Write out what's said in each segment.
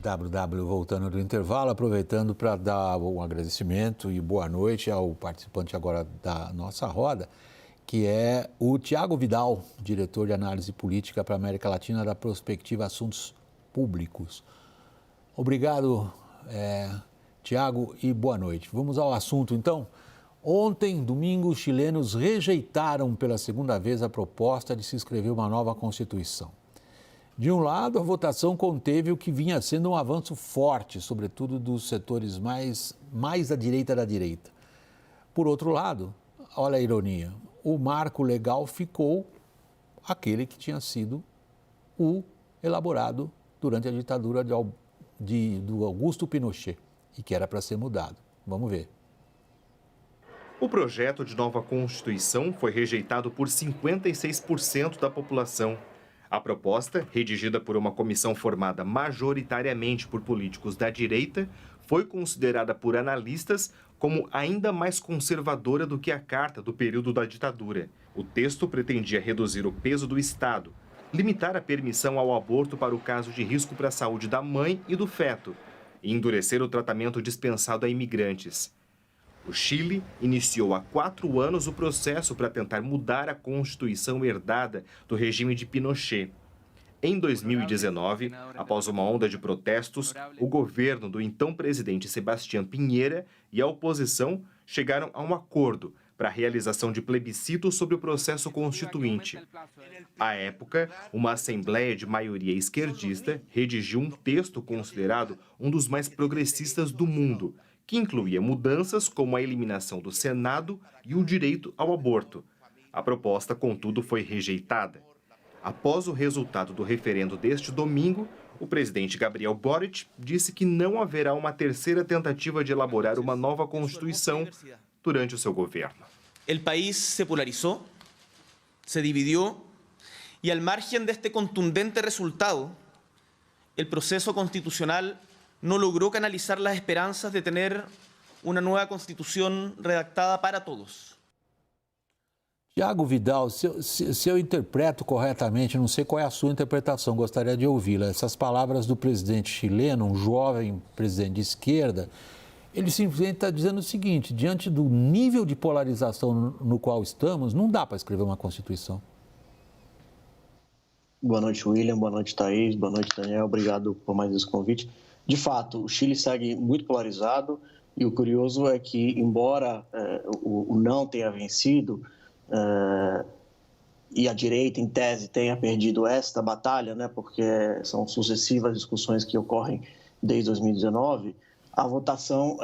WW voltando do intervalo, aproveitando para dar um agradecimento e boa noite ao participante agora da nossa roda, que é o Tiago Vidal, diretor de análise política para a América Latina da Prospectiva Assuntos Públicos. Obrigado, Tiago, e boa noite. Vamos ao assunto, então. Ontem, domingo, os chilenos rejeitaram pela segunda vez a proposta de se escrever uma nova Constituição. De um lado, a votação conteve o que vinha sendo um avanço forte, sobretudo dos setores mais à direita da direita. Por outro lado, olha a ironia, o marco legal ficou aquele que tinha sido o elaborado durante a ditadura do Augusto Pinochet e que era para ser mudado. Vamos ver. O projeto de nova Constituição foi rejeitado por 56% da população. A proposta, redigida por uma comissão formada majoritariamente por políticos da direita, foi considerada por analistas como ainda mais conservadora do que a Carta do período da ditadura. O texto pretendia reduzir o peso do Estado, limitar a permissão ao aborto para o caso de risco para a saúde da mãe e do feto, e endurecer o tratamento dispensado a imigrantes. O Chile iniciou há 4 anos o processo para tentar mudar a Constituição herdada do regime de Pinochet. Em 2019, após uma onda de protestos, o governo do então presidente Sebastián Piñera e a oposição chegaram a um acordo para a realização de plebiscito sobre o processo constituinte. À época, uma assembleia de maioria esquerdista redigiu um texto considerado um dos mais progressistas do mundo, que incluía mudanças como a eliminação do Senado e o direito ao aborto. A proposta, contudo, foi rejeitada. Após o resultado do referendo deste domingo, o presidente Gabriel Boric disse que não haverá uma terceira tentativa de elaborar uma nova Constituição durante o seu governo. O país se polarizou, se dividiu e, al margen deste contundente resultado, o processo constitucional no logró canalizar las esperanzas de tener una nueva constitución redactada para todos. Tiago Vidal, se eu interpreto corretamente, não sei qual é a sua interpretação, gostaria de ouvi-la. Essas palavras do presidente chileno, um jovem presidente de esquerda, ele simplesmente está dizendo o seguinte: diante do nível de polarização no qual estamos, não dá para escrever uma Constituição. Boa noite, William. Boa noite, Thaís. Boa noite, Daniel. Obrigado por mais esse convite. De fato, o Chile segue muito polarizado e o curioso é que, embora o não tenha vencido e a direita, em tese, tenha perdido esta batalha, né, porque são sucessivas discussões que ocorrem desde 2019, a votação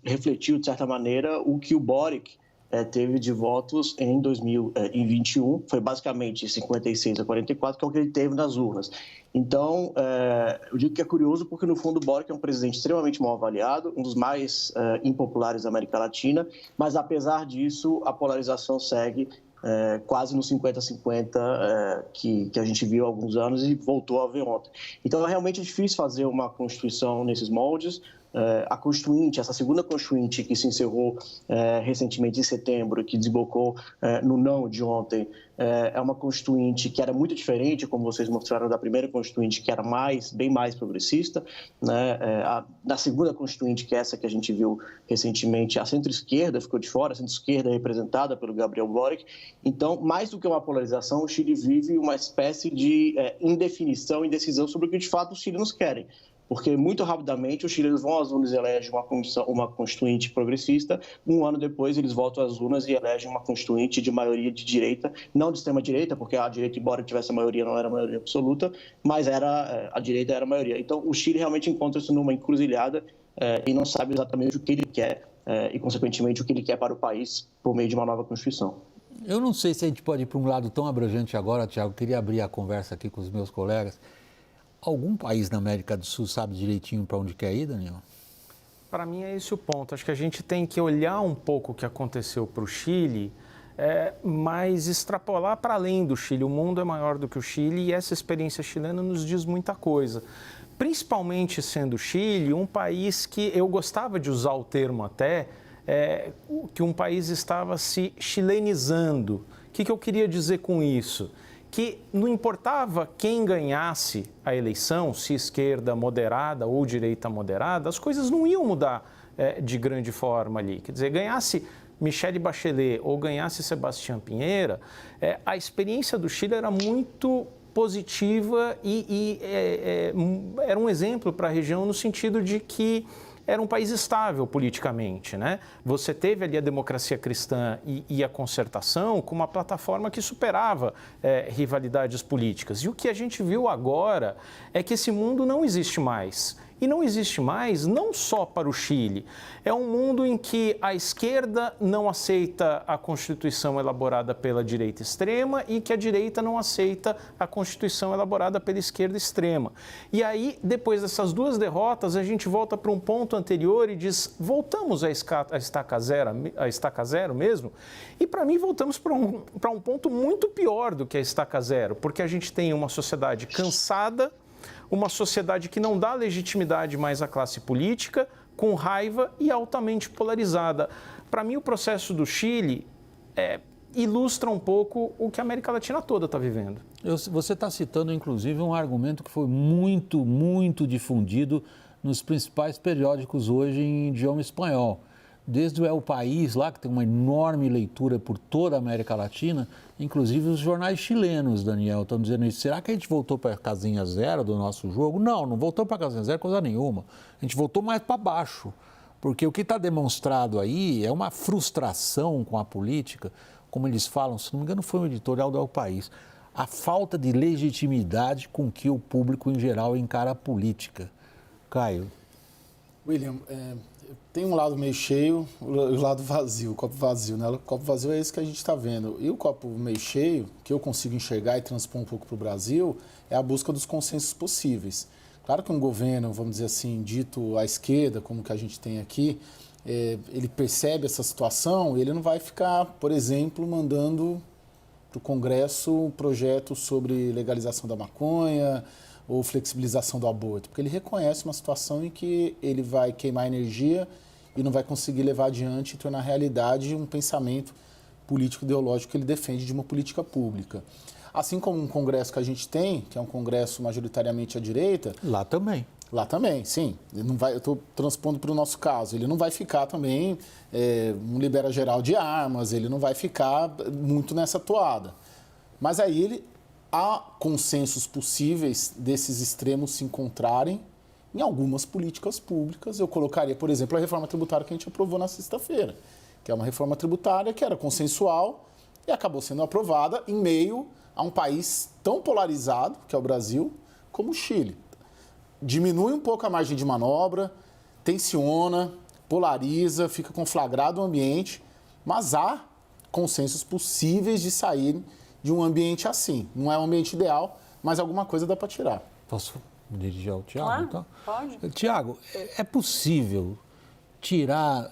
refletiu, de certa maneira, o que o Boric teve de votos em 2021, foi basicamente 56-44, que é o que ele teve nas urnas. Então, eu digo que é curioso porque, no fundo, o Boric é um presidente extremamente mal avaliado, um dos mais impopulares da América Latina, mas, apesar disso, a polarização segue quase no 50-50 que a gente viu há alguns anos e voltou a ver ontem. Então, é realmente difícil fazer uma Constituição nesses moldes. A Constituinte, essa segunda Constituinte que se encerrou recentemente em setembro, que desembocou no não de ontem, é uma Constituinte que era muito diferente, como vocês mostraram, da primeira Constituinte, que era bem mais progressista, né? Na segunda Constituinte, que é essa que a gente viu recentemente, a centro-esquerda ficou de fora, a centro-esquerda é representada pelo Gabriel Boric. Então, mais do que uma polarização, o Chile vive uma espécie de indefinição, indecisão sobre o que de fato os chilenos querem. Porque muito rapidamente os chilenos vão às urnas e elegem uma constituinte progressista, um ano depois eles voltam às urnas e elegem uma constituinte de maioria de direita, não de extrema-direita, porque a direita, embora tivesse a maioria, não era a maioria absoluta, mas a direita era a maioria. Então o Chile realmente encontra-se numa encruzilhada e não sabe exatamente o que ele quer e, consequentemente, o que ele quer para o país por meio de uma nova Constituição. Eu não sei se a gente pode ir para um lado tão abrangente agora, Tiago, queria abrir a conversa aqui com os meus colegas. Algum país na América do Sul sabe direitinho para onde quer ir, Daniel? Para mim é esse o ponto. Acho que a gente tem que olhar um pouco o que aconteceu para o Chile, mas extrapolar para além do Chile. O mundo é maior do que o Chile e essa experiência chilena nos diz muita coisa. Principalmente sendo o Chile um país que eu gostava de usar o termo até, que um país estava se chilenizando. O que eu queria dizer com isso? que não importava quem ganhasse a eleição, se esquerda moderada ou direita moderada, as coisas não iam mudar de grande forma ali. Quer dizer, ganhasse Michelle Bachelet ou ganhasse Sebastián Piñera, a experiência do Chile era muito positiva e era um exemplo para a região no sentido de que era um país estável politicamente, né? Você teve ali a democracia cristã e a concertação com uma plataforma que superava rivalidades políticas. E o que a gente viu agora é que esse mundo não existe mais. E não existe mais não só para o Chile. É um mundo em que a esquerda não aceita a Constituição elaborada pela direita extrema e que a direita não aceita a Constituição elaborada pela esquerda extrema. E aí, depois dessas duas derrotas, a gente volta para um ponto anterior e diz, voltamos a estaca zero mesmo? E para mim, voltamos para um ponto muito pior do que a estaca zero, porque a gente tem uma sociedade cansada, uma sociedade que não dá legitimidade mais à classe política, com raiva e altamente polarizada. Para mim, o processo do Chile ilustra um pouco o que a América Latina toda está vivendo. Você está citando, inclusive, um argumento que foi muito, muito difundido nos principais periódicos hoje em idioma espanhol. Desde o El País, lá, que tem uma enorme leitura por toda a América Latina, inclusive os jornais chilenos, Daniel, estão dizendo isso. Será que a gente voltou para a casinha zero do nosso jogo? Não voltou para a casinha zero coisa nenhuma. A gente voltou mais para baixo, porque o que está demonstrado aí é uma frustração com a política, como eles falam, se não me engano foi um editorial do El País, a falta de legitimidade com que o público em geral encara a política. Caio. William, tem um lado meio cheio e o lado vazio, o copo vazio, né? O copo vazio é esse que a gente está vendo. E o copo meio cheio, que eu consigo enxergar e transpor um pouco para o Brasil, é a busca dos consensos possíveis. Claro que um governo, vamos dizer assim, dito à esquerda, como que a gente tem aqui, ele percebe essa situação, ele não vai ficar, por exemplo, mandando para o Congresso um projeto sobre legalização da maconha ou flexibilização do aborto, porque ele reconhece uma situação em que ele vai queimar energia e não vai conseguir levar adiante e tornar realidade um pensamento político-ideológico que ele defende de uma política pública. Assim como um congresso que a gente tem, que é um congresso majoritariamente à direita... Lá também. Lá também, sim. Ele não vai, eu estou transpondo para o nosso caso. Ele não vai ficar também um libera geral de armas, ele não vai ficar muito nessa toada. Mas aí há consensos possíveis desses extremos se encontrarem em algumas políticas públicas. Eu colocaria, por exemplo, a reforma tributária que a gente aprovou na sexta-feira, que é uma reforma tributária que era consensual e acabou sendo aprovada em meio a um país tão polarizado, que é o Brasil, como o Chile. Diminui um pouco a margem de manobra, tensiona, polariza, fica conflagrado o ambiente, mas há consensos possíveis de sair de um ambiente assim. Não é um ambiente ideal, mas alguma coisa dá para tirar. Posso me dirigir ao Tiago? Claro, então? pode. Tiago, é possível tirar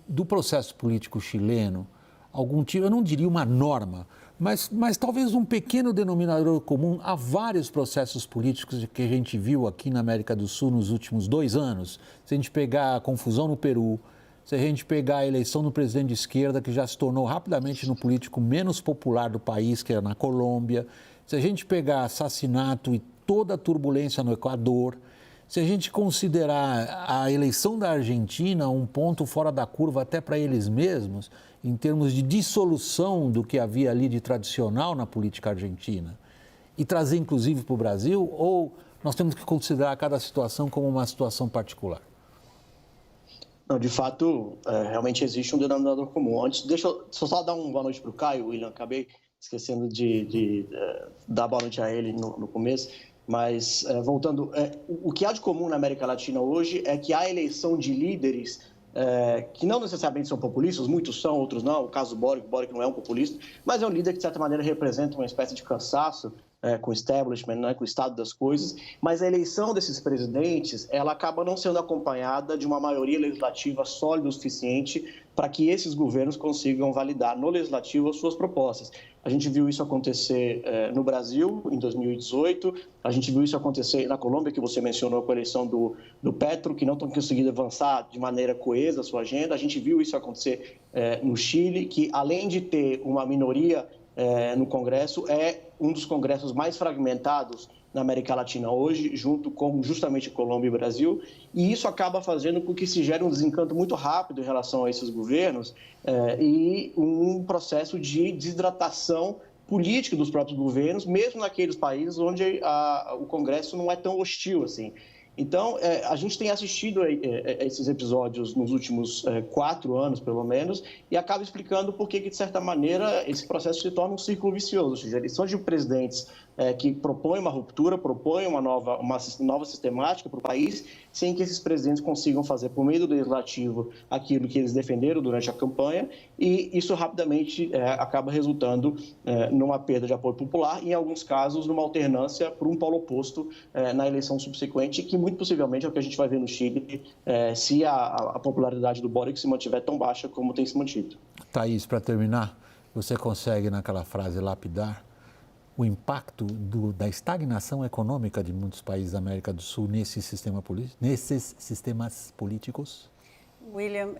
do processo político chileno algum tipo, eu não diria uma norma, mas talvez um pequeno denominador comum a vários processos políticos que a gente viu aqui na América do Sul nos últimos 2 anos? Se a gente pegar a confusão no Peru, se a gente pegar a eleição do presidente de esquerda, que já se tornou rapidamente no político menos popular do país, que é na Colômbia, se a gente pegar assassinato e toda a turbulência no Equador, se a gente considerar a eleição da Argentina um ponto fora da curva até para eles mesmos, em termos de dissolução do que havia ali de tradicional na política argentina, e trazer inclusive para o Brasil, ou nós temos que considerar cada situação como uma situação particular? Não, de fato, realmente existe um denominador comum. Antes, deixa eu só dar uma boa noite para o Caio, William, acabei esquecendo de dar boa noite a ele no começo, mas voltando, o que há de comum na América Latina hoje é que há eleição de líderes que não necessariamente são populistas, muitos são, outros não, o caso do Boric não é um populista, mas é um líder que de certa maneira representa uma espécie de cansaço com o establishment, né, com o estado das coisas, mas a eleição desses presidentes, ela acaba não sendo acompanhada de uma maioria legislativa sólida o suficiente para que esses governos consigam validar no legislativo as suas propostas. A gente viu isso acontecer no Brasil, em 2018, a gente viu isso acontecer na Colômbia, que você mencionou com a eleição do Petro, que não estão conseguindo avançar de maneira coesa a sua agenda, a gente viu isso acontecer no Chile, que além de ter uma minoria no Congresso. É um dos congressos mais fragmentados na América Latina hoje, junto com justamente Colômbia e Brasil, e isso acaba fazendo com que se gere um desencanto muito rápido em relação a esses governos e um processo de desidratação política dos próprios governos, mesmo naqueles países onde o Congresso não é tão hostil assim. Então, a gente tem assistido a esses episódios nos últimos 4 anos, pelo menos, e acaba explicando por que, de certa maneira, esse processo se torna um círculo vicioso. Ou seja, eles são de presidentes que propõem uma ruptura, propõem uma nova sistemática para o país, sem que esses presidentes consigam fazer, por meio do legislativo, aquilo que eles defenderam durante a campanha, e isso rapidamente acaba resultando numa perda de apoio popular e, em alguns casos, numa alternância para um polo oposto na eleição subsequente, que muito possivelmente é o que a gente vai ver no Chile, se a popularidade do Boric se mantiver tão baixa como tem se mantido. Thaís, para terminar, você consegue, naquela frase lapidar, o impacto da estagnação econômica de muitos países da América do Sul nesses sistemas políticos? William,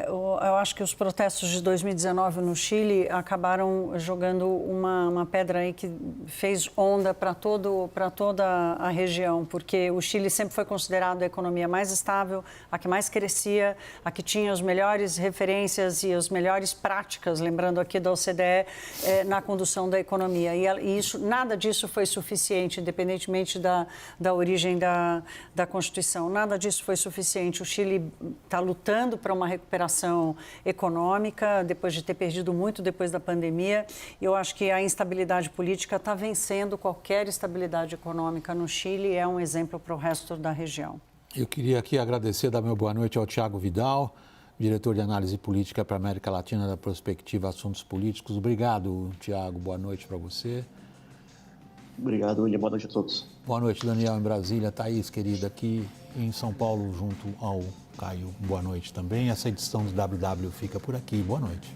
eu acho que os protestos de 2019 no Chile acabaram jogando uma pedra aí que fez onda para toda a região, porque o Chile sempre foi considerado a economia mais estável, a que mais crescia, a que tinha as melhores referências e as melhores práticas, lembrando aqui da OCDE, na condução da economia. E nada disso foi suficiente, independentemente da origem da Constituição. Nada disso foi suficiente. O Chile está lutando para uma recuperação econômica, depois de ter perdido muito depois da pandemia. Eu acho que a instabilidade política está vencendo qualquer estabilidade econômica no Chile e é um exemplo para o resto da região. Eu queria aqui agradecer, dar meu boa noite ao Tiago Vidal, diretor de análise política para a América Latina da Prospectiva Assuntos Políticos. Obrigado, Tiago. Boa noite para você. Obrigado, William. Boa noite a todos. Boa noite, Daniel, em Brasília. Thaís, querida, aqui em São Paulo, junto ao Caio. Boa noite também. Essa edição do WW fica por aqui. Boa noite.